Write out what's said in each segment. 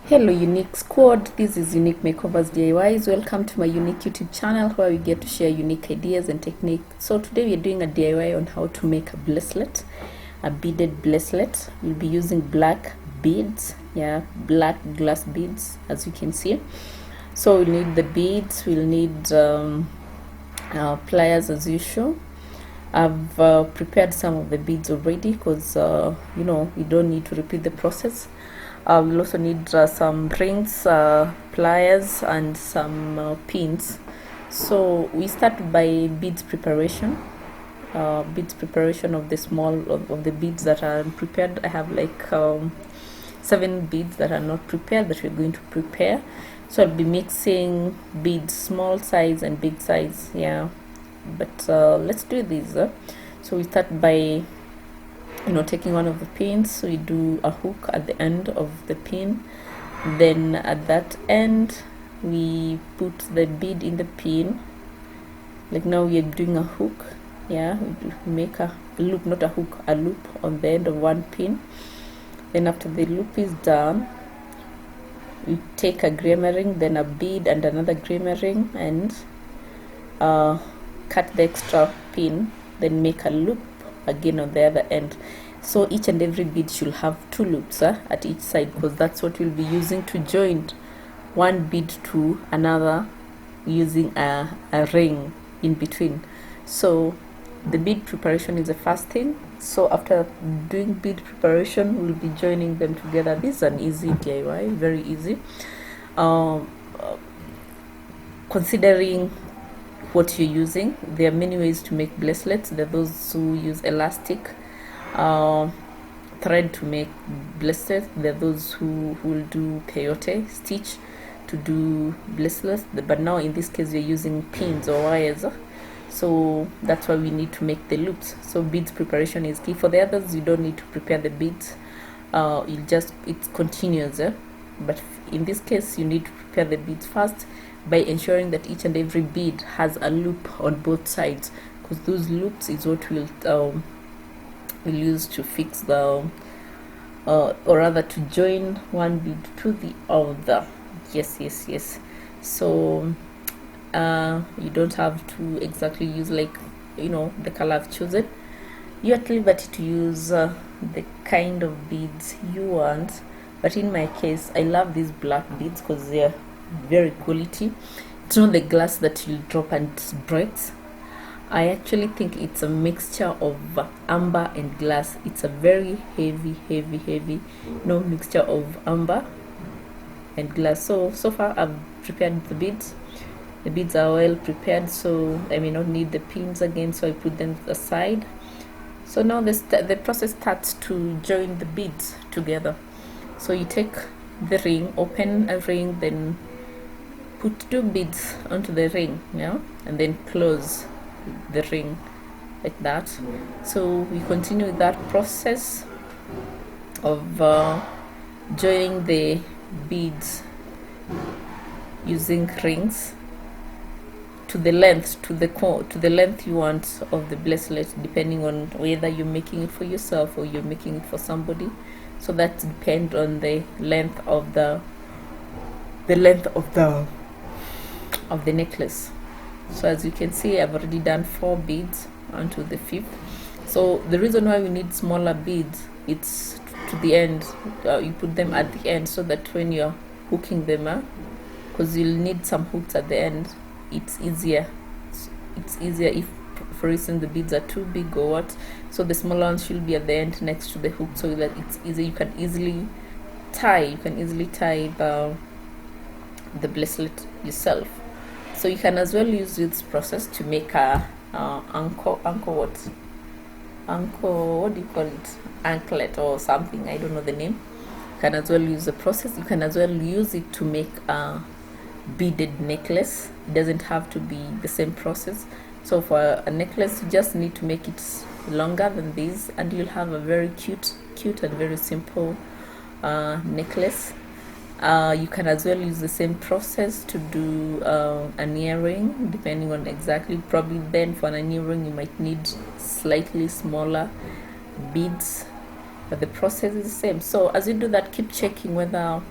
Hello Unique Squad, this is Unique Makeovers DIYs. Welcome to my Unique YouTube channel where we get to share unique ideas and techniques. So today we are doing a DIY on how to make a bracelet, a beaded bracelet. We'll be using black beads, black glass beads, as you can see. So we'll need the beads, we'll need pliers as usual. I've prepared some of the beads already because you don't need to repeat the process. We'll also need some rings, pliers, and some pins. So we start by beads preparation. Beads preparation of the of the beads that are prepared. I have like 7 beads that are not prepared that we're going to prepare. So I'll be mixing beads, small size and big size. But let's do this. So we start by taking one of the pins. So we do a hook at the end of the pin, then at that end we put the bead in the pin. Like now we are doing a hook, we make a loop, not a hook, a loop on the end of one pin. Then after the loop is done, we take a grima ring, then a bead and another grima ring, and cut the extra pin, then make a loop again on the other end. So each and every bead should have 2 loops at each side, because that's what we'll be using to join one bead to another using a ring in between. So the bead preparation is the first thing. So after doing bead preparation, we'll be joining them together. This is an easy DIY, very easy, considering what you're using. There are many ways to make bracelets. There are those who use elastic thread to make bracelets. There are those who will do peyote stitch to do bracelets, but now in this case we're using pins or wires, so that's why we need to make the loops. So beads preparation is key. For the others, you don't need to prepare the beads, it's continuous, but in this case you need to prepare the beads first by ensuring that each and every bead has a loop on both sides, because those loops is what we'll use to fix the or rather to join one bead to the other. Yes. So you don't have to exactly use like the color I've chosen. You're at liberty to use the kind of beads you want, but in my case I love these black beads because they're very quality. It's not the glass that you drop and it breaks. I actually think it's a mixture of amber and glass. It's a very heavy mixture of amber and glass. So far I've prepared the beads. The beads are well prepared, so I may not need the pins again, so I put them aside. So now the process starts to join the beads together. So you take the ring, open a ring, then put 2 beads onto the ring, and then close the ring like that. So we continue with that process of joining the beads using rings to the length you want of the bracelet, depending on whether you're making it for yourself or you're making it for somebody. So that depends on the length of the necklace. So as you can see, I've already done 4 beads onto the 5th. So the reason why we need smaller beads, it's to the end. You put them at the end so that when you're hooking them, because you'll need some hooks at the end, it's easier if, for instance, the beads are too big or what. So the smaller ones should be at the end next to the hook, so that it's easy. You can easily tie the bracelet yourself. So you can as well use this process to make a what do you call it, anklet or something, I don't know the name. You can as well use the process. You can as well use it to make a beaded necklace. It doesn't have to be the same process. So for a necklace, you just need to make it longer than this, and you'll have a very cute and very simple necklace. You can as well use the same process to do an earring, depending on exactly. Probably then for an earring you might need slightly smaller beads, but the process is the same. So as you do that, keep checking whether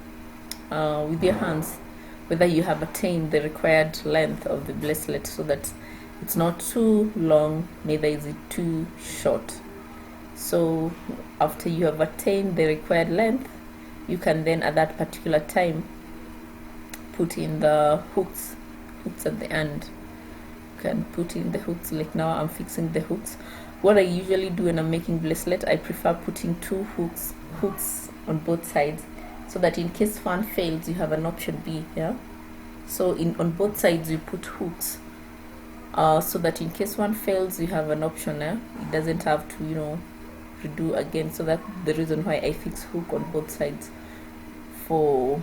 with your hands whether you have attained the required length of the bracelet, so that it's not too long, neither is it too short. So after you have attained the required length, you can then at that particular time put in the hooks at the end. You can put in the hooks. Like now I'm fixing the hooks. What I usually do when I'm making bracelet, I prefer putting two hooks on both sides, so that in case one fails, you have an option B. Yeah, so on both sides you put hooks, so that in case one fails, you have an option. It doesn't have to redo again. So that's the reason why I fix hook on both sides for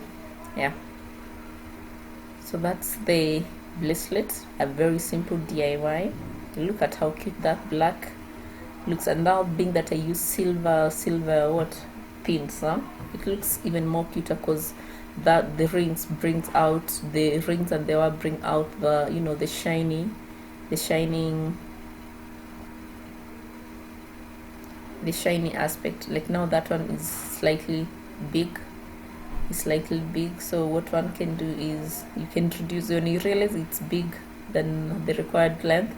so that's the bracelet, a very simple DIY. Look at how cute that black looks, and now being that I use silver pins, it looks even more cuter, because that the rings and the wire bring out the the shiny aspect. Like now that one is slightly big, so what one can do is you can reduce. When you realize it's big than the required length,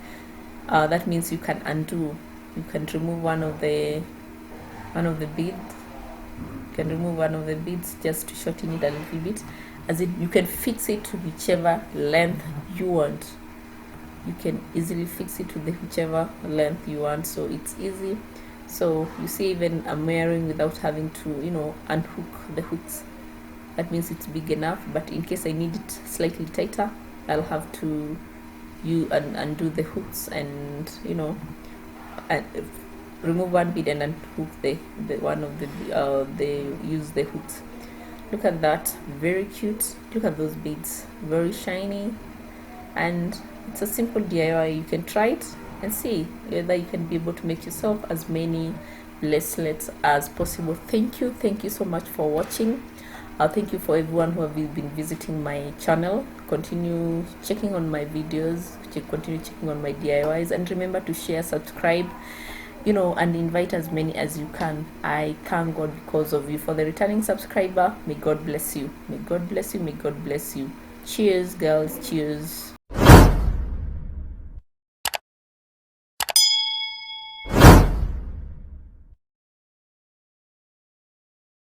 that means you can undo. You can remove one of the beads. You can remove one of the beads just to shorten it a little bit, as you can fix it to whichever length you want. You can easily fix it to whichever length you want, so it's easy. So you see, even I'm wearing without having to unhook the hooks. That means it's big enough, but in case I need it slightly tighter, I'll have to undo the hooks and remove one bead and unhook the one of they use the hooks. Look at that, very cute. Look at those beads, very shiny, and it's a simple DIY. You can try it and see whether you can be able to make yourself as many bracelets as possible. Thank you so much for watching. Thank you for everyone who have been visiting my channel. Continue checking on my videos, continue checking on my DIYs, and remember to share, subscribe, and invite as many as you can. I thank God because of you. For the returning subscriber, may God bless you. May God bless you. May God bless you. Cheers, girls. Cheers.